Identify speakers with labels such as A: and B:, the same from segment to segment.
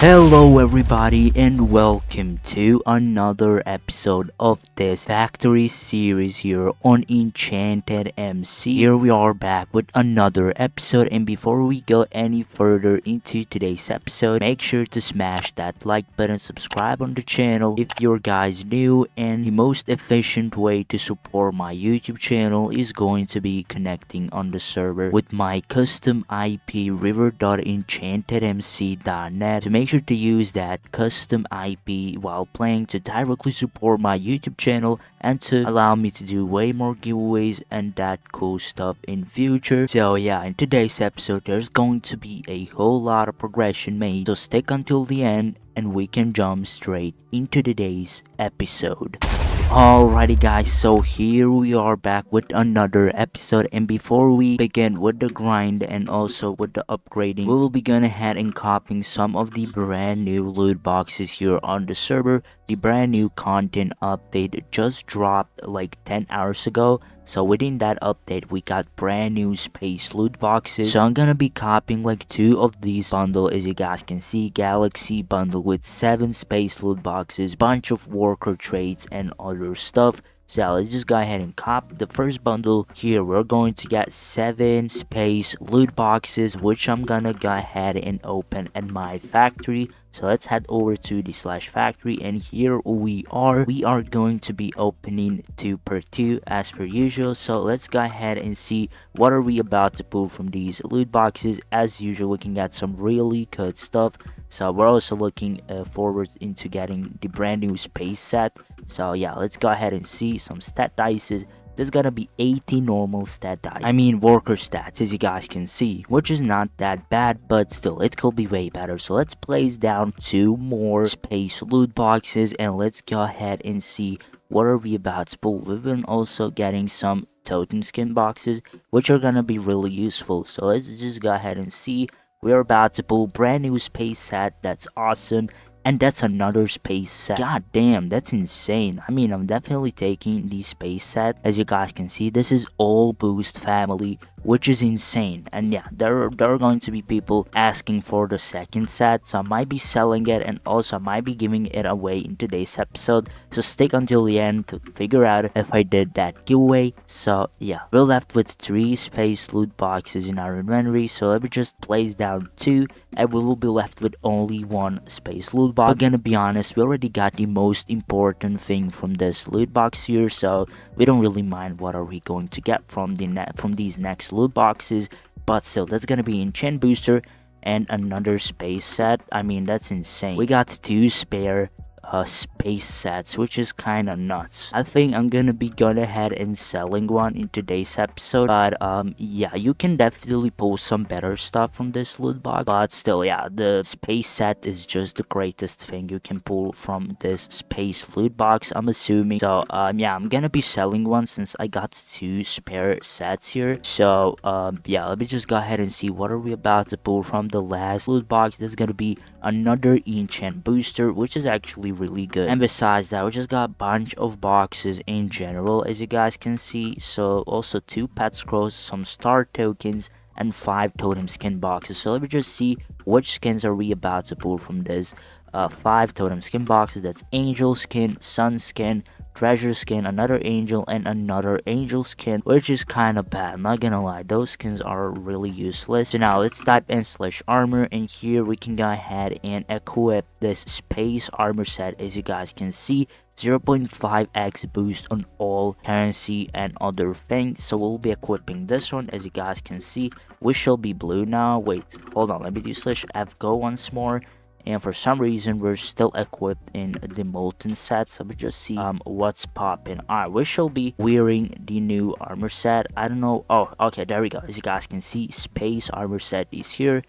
A: Hello everybody and welcome to another episode of this factory series here on EnchantedMC. Here we are back with another episode, and before we go any further into today's episode, make sure to smash that like button, subscribe on the channel if you're guys new, and the most efficient way to support my YouTube channel is going to be connecting on the server with my custom IP river.enchantedmc.net. To make sure to use that custom IP while playing to directly support my YouTube channel and to allow me to do way more giveaways and that cool stuff in future. So yeah, in today's episode there's going to be a whole lot of progression made, so stick until the end and we can jump straight into today's episode. Alrighty guys, so here we are back with another episode, and before we begin with the grind and also with the upgrading, we will be going ahead and copying some of the brand new loot boxes here on the server. The brand new content update just dropped like 10 hours ago, so within that update we got brand new space loot boxes. So I'm gonna be copying like 2 of these bundle. As you guys can see, galaxy bundle with 7 space loot boxes, bunch of worker traits and other stuff. So let's just go ahead and copy the first bundle. Here we're going to get 7 space loot boxes, which I'm gonna go ahead and open at my factory. So let's head over to the /factory, and here we are going to be opening 2 per 2 as per usual. So let's go ahead and see what are we about to pull from these loot boxes. As usual, we can get some really good stuff. So we're also looking forward into getting the brand new space set. So yeah, let's go ahead and see some stat dices. There's gonna be 80 normal stat dice, worker stats, as you guys can see, which is not that bad, but still it could be way better. So let's place down 2 more space loot boxes and let's go ahead and see what are we about to pull. We've been also getting some totem skin boxes, which are gonna be really useful. So let's just go ahead and see. We're about to pull brand new space set. That's awesome. And that's another space set. God damn, that's insane. I'm definitely taking the space set. As you guys can see, this is all boost family, which is insane. And yeah, there are going to be people asking for the second set, so I might be selling it, and also I might be giving it away in today's episode. So stick until the end to figure out if I did that giveaway. So yeah, we're left with 3 space loot boxes in our inventory. So let me just place down 2 and we will be left with only 1 space loot box. But gonna be honest, we already got the most important thing from this loot box here, so we don't really mind what are we going to get from these next loot boxes. But still, that's gonna be enchant booster and another space set. That's insane. We got 2 spare space sets, which is kind of nuts. I think I'm gonna be going ahead and selling one in today's episode, but yeah, you can definitely pull some better stuff from this loot box. But still, yeah, the space set is just the greatest thing you can pull from this space loot box, I'm assuming. So yeah, I'm gonna be selling one since I got 2 spare sets here. So yeah, let me just go ahead and see what are we about to pull from the last loot box. There's gonna be another enchant booster, which is actually really good. And besides that, we just got a bunch of boxes in general, as you guys can see. So also 2 pet scrolls, some star tokens, and 5 totem skin boxes. So let me just see which skins are we about to pull from this 5 totem skin boxes. That's angel skin, sun skin, treasure skin, another angel, and another angel skin, which is kind of bad, not gonna lie. Those skins are really useless. So now let's type in /armor, and here we can go ahead and equip this space armor set. As you guys can see, 0.5x boost on all currency and other things. So we'll be equipping this one. As you guys can see, we shall be blue now. Wait, hold on, let me do /f go once more. And for some reason we're still equipped in the molten set, so we just see what's popping. Alright, we shall be wearing the new armor set. I don't know. Oh, okay, there we go. As you guys can see, space armor set is here.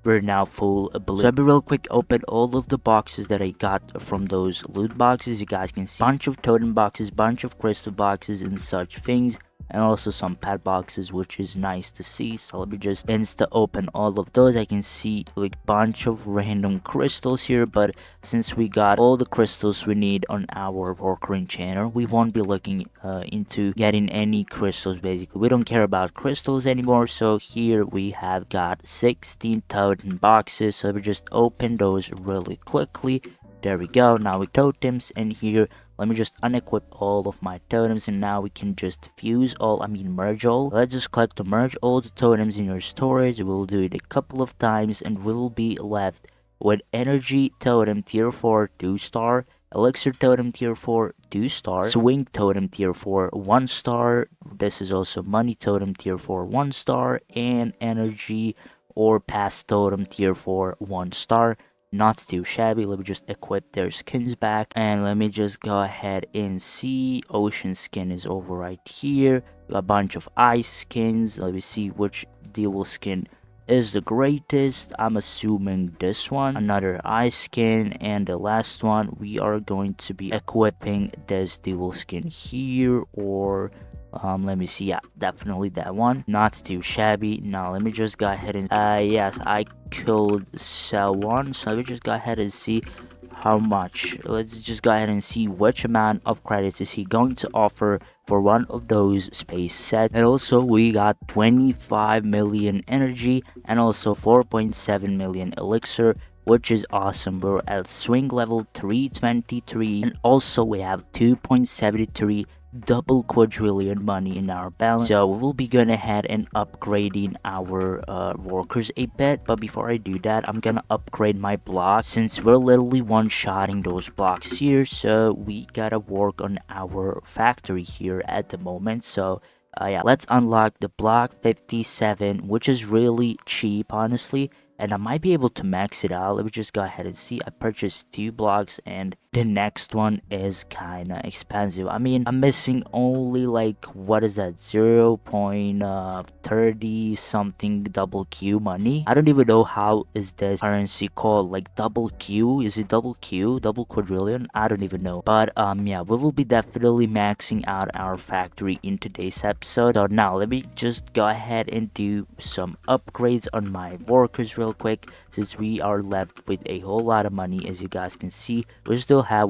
A: We're now full blue. So I'll be real quick, open all of the boxes that I got from those loot boxes. You guys can see bunch of totem boxes, bunch of crystal boxes and such things. and also some pet boxes, which is nice to see. So let me just insta open all of those. I can see like bunch of random crystals here, but since we got all the crystals we need on our worker enchanter, we won't be looking into getting any crystals. Basically, we don't care about crystals anymore. So here we have got 16 totem boxes, so we just open those really quickly. There we go. Now we totems, and here let me just unequip all of my totems, and now we can just fuse all, merge all. Let's just click to merge all the totems in your storage. We'll do it a couple of times, and we will be left with energy totem tier 4 2-star, elixir totem tier 4 2-star, swing totem tier 4 1-star. This is also money totem tier 4 1-star, and energy or pass totem tier 4 1-star. Not too shabby. Let me just equip their skins back, and let me just go ahead and see. Ocean skin is over right here. A bunch of ice skins. Let me see which dual skin is the greatest. I'm assuming this one. Another ice skin, and the last one we are going to be equipping this dual skin here, or let me see. Yeah, definitely that one. Not too shabby. Now let me just go ahead and yes, I could sell one, so let me just go ahead and see how much. Let's just go ahead and see which amount of credits is he going to offer for one of those space sets. And also we got 25 million energy and also 4.7 million elixir, which is awesome. We're at swing level 323, and also we have 2.73 double quadrillion money in our balance. So we will be going ahead and upgrading our workers a bit, but before I do that, I'm gonna upgrade my blocks since we're literally one-shotting those blocks here. So we gotta work on our factory here at the moment. So yeah, let's unlock the block 57, which is really cheap, honestly, and I might be able to max it out. Let me just go ahead and see. I purchased 2 blocks, and the next one is kind of expensive. I'm missing only like, what is that, 0.30 something double Q money. I don't even know how is this currency called, like double Q. Is it double Q, double quadrillion? I don't even know. But yeah, we will be definitely maxing out our factory in today's episode. So now let me just go ahead and do some upgrades on my workers real quick, since we are left with a whole lot of money. As you guys can see, we still have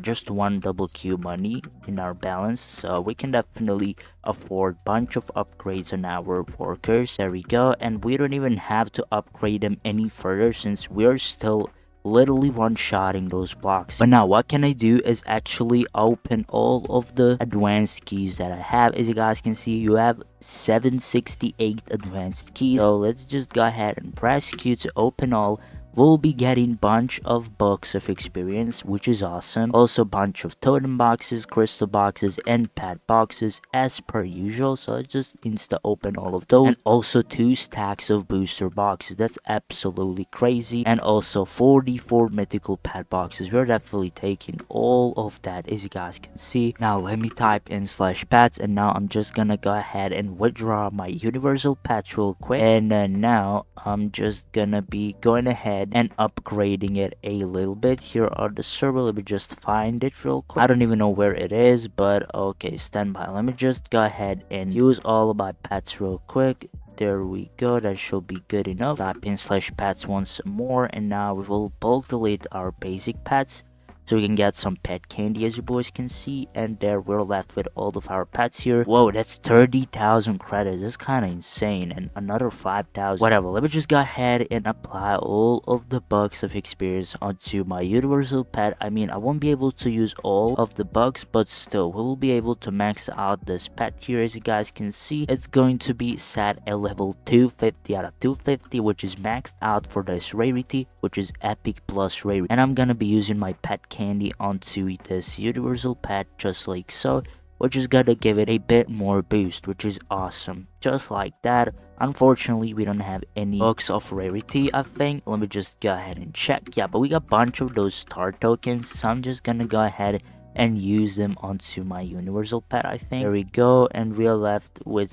A: just one double Q money in our balance, so we can definitely afford bunch of upgrades on our workers. There we go, and we don't even have to upgrade them any further since we're still literally one-shotting those blocks. But now what can I do is actually open all of the advanced keys that I have. As you guys can see, you have 768 advanced keys. So let's just go ahead and press Q to open all. We'll be getting bunch of books of experience, which is awesome. Also bunch of totem boxes, crystal boxes, and pet boxes as per usual. So let's just insta open all of those. And also 2 stacks of booster boxes. That's absolutely crazy. And also 44 mythical pet boxes. We're definitely taking all of that, as you guys can see. Now let me type in /pets, and now I'm just gonna go ahead and withdraw my universal pets real quick. And now I'm just gonna be going ahead and upgrading it a little bit. Here are the server. Let me just find it real quick. I don't even know where it is, but okay, stand by. Let me just go ahead and use all of my pets real quick. There we go. That should be good enough. Type in /pets once more, and now we will bulk delete our basic pets so we can get some pet candy, as you boys can see. And there we're left with all of our pets here. Whoa, that's 30,000 credits. That's kind of insane. And another 5,000. Whatever, let me just go ahead and apply all of the bucks of experience onto my universal pet. I won't be able to use all of the bucks, but still we will be able to max out this pet here. As you guys can see, it's going to be set at level 250 out of 250, which is maxed out for this rarity, which is epic plus rarity. And I'm gonna be using my pet candy onto this universal pet just like so, which is gonna give it a bit more boost, which is awesome. Just like that. Unfortunately, we don't have any books of rarity, I think. Let me just go ahead and check. Yeah, but we got a bunch of those star tokens, so I'm just gonna go ahead and use them onto my universal pet, I think. There we go, and we're left with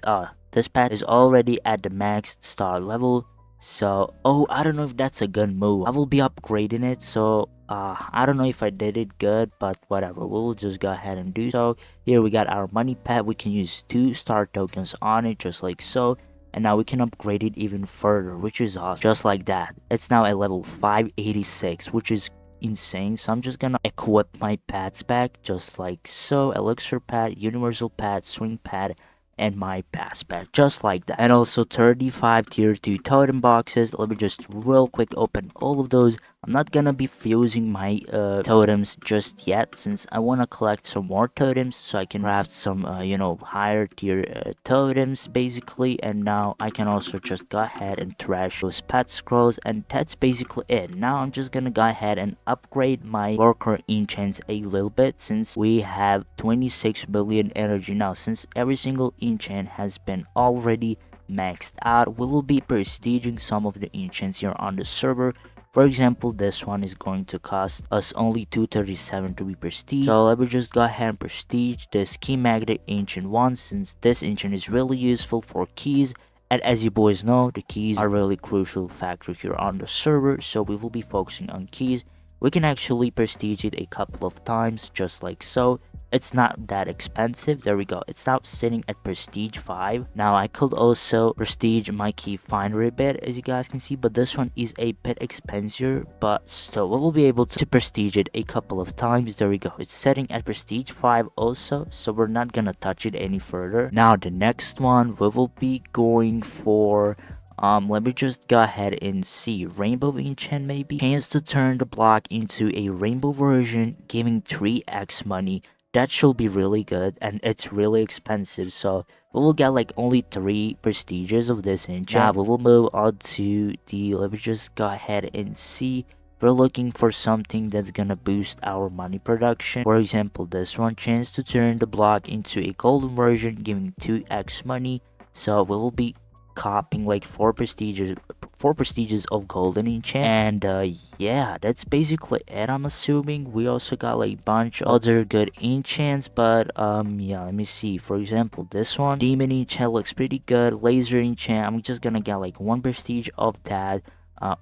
A: this pet is already at the max star level. So I don't know if that's a gun move. I will be upgrading it, so I don't know if I did it good, but whatever, we'll just go ahead and do so. Here we got our money pet. We can use 2 star tokens on it, just like so. And now we can upgrade it even further, which is awesome. Just like that. It's now at level 586, which is insane. So I'm just gonna equip my pets back, just like so. Elixir pet, universal pet, swing pet, and my pass pet, just like that. And also 35 tier 2 totem boxes. Let me just real quick open all of those. I'm not gonna be fusing my totems just yet, since I want to collect some more totems so I can craft some higher tier totems basically. And now I can also just go ahead and trash those pet scrolls, and that's basically it. Now I'm just gonna go ahead and upgrade my worker enchants a little bit, since we have 26 billion energy now. Since every single enchant has been already maxed out, we will be prestiging some of the enchants here on the server. For example, this one is going to cost us only 237 to be prestige. So let me just go ahead and prestige this key magnet ancient one, since this ancient is really useful for keys. And as you boys know, the keys are really crucial factor here on the server, so we will be focusing on keys. We can actually prestige it a couple of times, just like so. It's not that expensive. There we go. It's now sitting at prestige 5. Now I could also prestige my key finder a bit, as you guys can see, but this one is a bit expensive, but still we will be able to prestige it a couple of times. There we go. It's setting at prestige 5 also, so we're not gonna touch it any further. Now the next one, we will be going for let me just go ahead and see. Rainbow enchant maybe? Chance to turn the block into a rainbow version, giving 3x money. That should be really good, and it's really expensive, so we will get like only 3 prestiges of this enchant. Now we will move on to the, let me just go ahead and see. We're looking for something that's gonna boost our money production. For example, this one, chance to turn the block into a golden version, giving 2x money. So we will be copying like 4 prestiges of golden enchant. And yeah, that's basically it. I'm assuming we also got like a bunch of other good enchants, but yeah, let me see. For example, this one, demon enchant, looks pretty good. Laser enchant, I'm just gonna get like 1 prestige of that.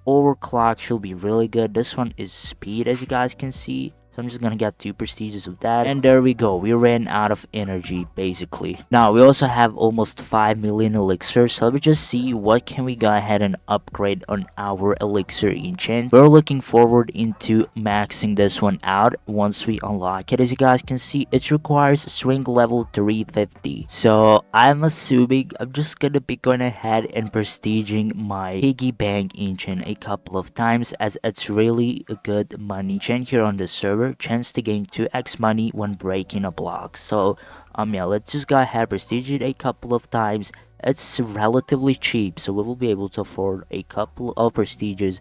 A: Overclock should be really good. This one is speed, as you guys can see, so I'm just gonna get 2 prestiges of that. And there we go. We ran out of energy, basically. Now, we also have almost 5 million elixirs. So let me just see what can we go ahead and upgrade on our elixir enchant. We're looking forward into maxing this one out once we unlock it. As you guys can see, it requires swing level 350. So I'm assuming I'm just gonna be going ahead and prestiging my piggy bank enchant a couple of times, as it's really a good money enchant here on the server. Chance to gain 2x money when breaking a block. So yeah, let's just go ahead, prestige it a couple of times. It's relatively cheap, so we will be able to afford a couple of prestiges.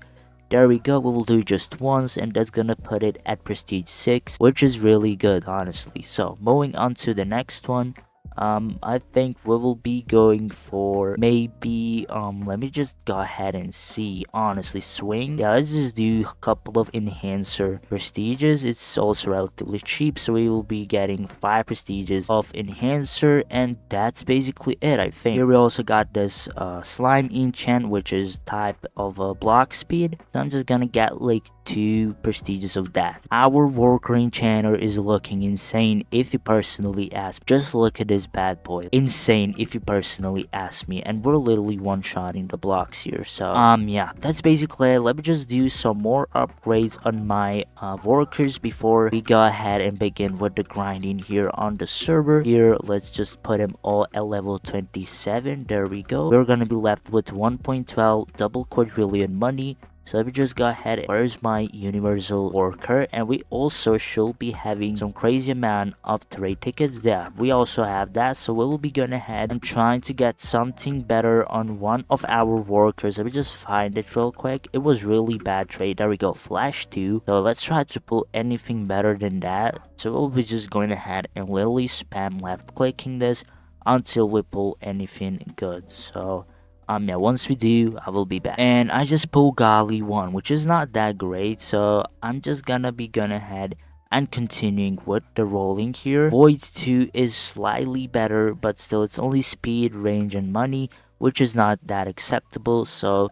A: There we go. We will do just once, and that's gonna put it at prestige 6, which is really good, honestly. So moving on to the next one, I think we will be going for maybe let me just go ahead and see. Honestly, swing. Yeah, let's just do a couple of enhancer prestiges. It's also relatively cheap, so we will be getting 5 prestiges of enhancer, and that's basically it, I think. Here we also got this slime enchant, which is type of block speed, so I'm just gonna get like 2 prestiges of that. Our worker enchanter is looking insane, if you personally ask. Just look at this bad boy. Insane, if you personally ask me. And we're literally one-shotting the blocks here. So yeah, that's basically it. Let me just do some more upgrades on my workers before we go ahead and begin with the grinding here on the server. Here, let's just put them all at level 27. There we go. We're gonna be left with 1.12 double quadrillion money. So let me just go ahead. Where's my universal worker? And we also should be having some crazy amount of trade tickets there. We also have that, so we will be going ahead and trying to get something better on one of our workers. Let me just find it real quick. It was really bad trade. There we go, flash 2. So let's try to pull anything better than that. So we'll be just going ahead and literally spam left clicking this until we pull anything good. So yeah, once we do, I will be back. And I just pulled Gali 1, which is not that great, so I'm just gonna be going ahead and continuing with the rolling here. Void 2 is slightly better, but still it's only speed, range, and money. which is not that acceptable. So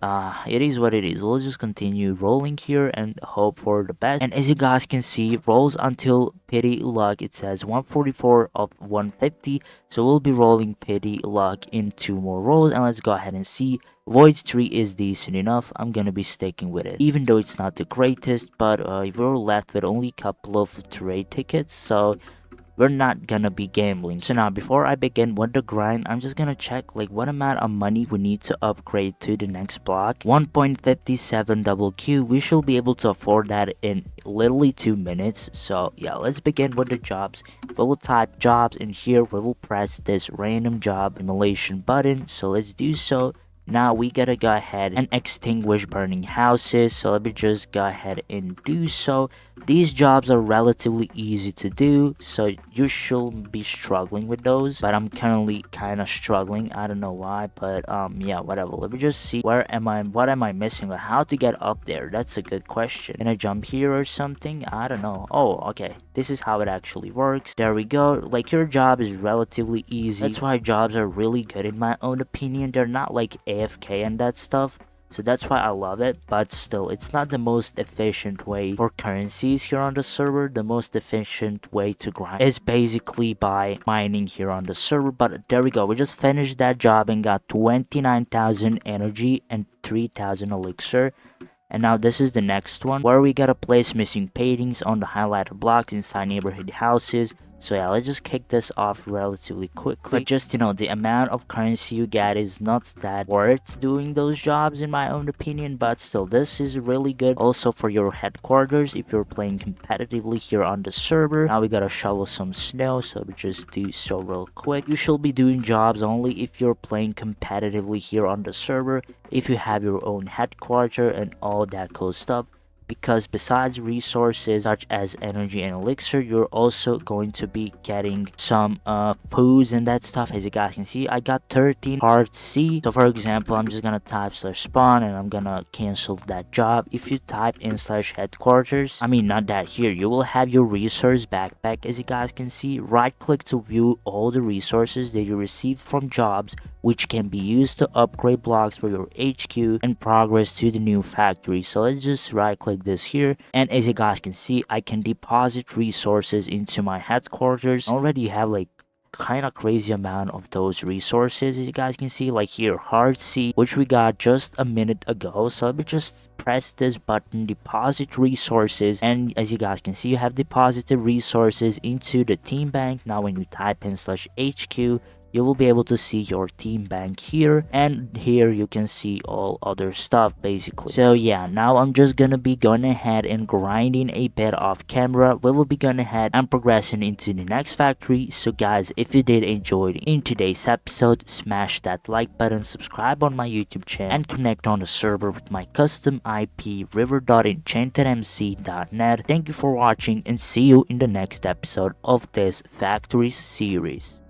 A: it is what it is. We'll just continue rolling here and hope for the best. And as you guys can see, rolls until pity luck, it says 144 of 150. So we'll be rolling pity luck in 2 more rolls, and let's go ahead and see. Void 3 is decent enough. I'm gonna be sticking with it, even though it's not the greatest. But we're left with only a couple of trade tickets, so we're not gonna be gambling. So now, before I begin with the grind, I'm just gonna check like what amount of money we need to upgrade to the next block. 1.57 double Q. We should be able to afford that in literally 2 minutes. So yeah, let's begin with the jobs. We will type jobs in here. We will press this random job emulation button. So let's do so. Now we gotta go ahead and extinguish burning houses. So let me just go ahead and do so. These jobs are relatively easy to do, so you shouldn't be struggling with those, but I'm currently kind of struggling. I don't know why, but yeah, whatever. Let me just see what am I missing, or how to get up there. That's a good question. Can I jump here or something? I don't know. Oh, okay, this is how it actually works. There we go. Like, your job is relatively easy. That's why jobs are really good in my own opinion. They're not like AFK and that stuff, so that's why I love it. But still, it's not the most efficient way for currencies here on the server. The most efficient way to grind is basically by mining here on the server. But there we go, we just finished that job and got 29,000 energy and 3,000 elixir. And now this is the next one, where we gotta place missing paintings on the highlighted blocks inside neighborhood houses. So yeah, let's just kick this off relatively quickly. But just, the amount of currency you get is not that worth doing those jobs in my own opinion, but still, this is really good also for your headquarters if you're playing competitively here on the server. Now we gotta shovel some snow, so we just do so real quick. You should be doing jobs only if you're playing competitively here on the server, if you have your own headquarter and all that cool stuff, because besides resources such as energy and elixir, you're also going to be getting some foods and that stuff. As you guys can see, I got 13 heart C. So for example, I'm just gonna type /spawn and I'm gonna cancel that job. If you type in /headquarters, I mean not that, here you will have your resource backpack. As you guys can see, right click to view all the resources that you received from jobs, which can be used to upgrade blocks for your HQ and progress to the new factory. So let's just right click this here, and as you guys can see, I can deposit resources into my headquarters. I already have like kind of crazy amount of those resources. As you guys can see, like here, hard C, which we got just a minute ago. So let me just press this button, deposit resources, and as you guys can see, you have deposited resources into the team bank. Now when you type in /HQ, you will be able to see your team bank here, and here you can see all other stuff basically. So yeah, now I'm just gonna be going ahead and grinding a bit off camera. We will be going ahead and progressing into the next factory. So guys, if you did enjoy in today's episode, smash that like button, subscribe on my YouTube channel, and connect on the server with my custom IP river.enchantedmc.net. Thank you for watching, and see you in the next episode of this factory series.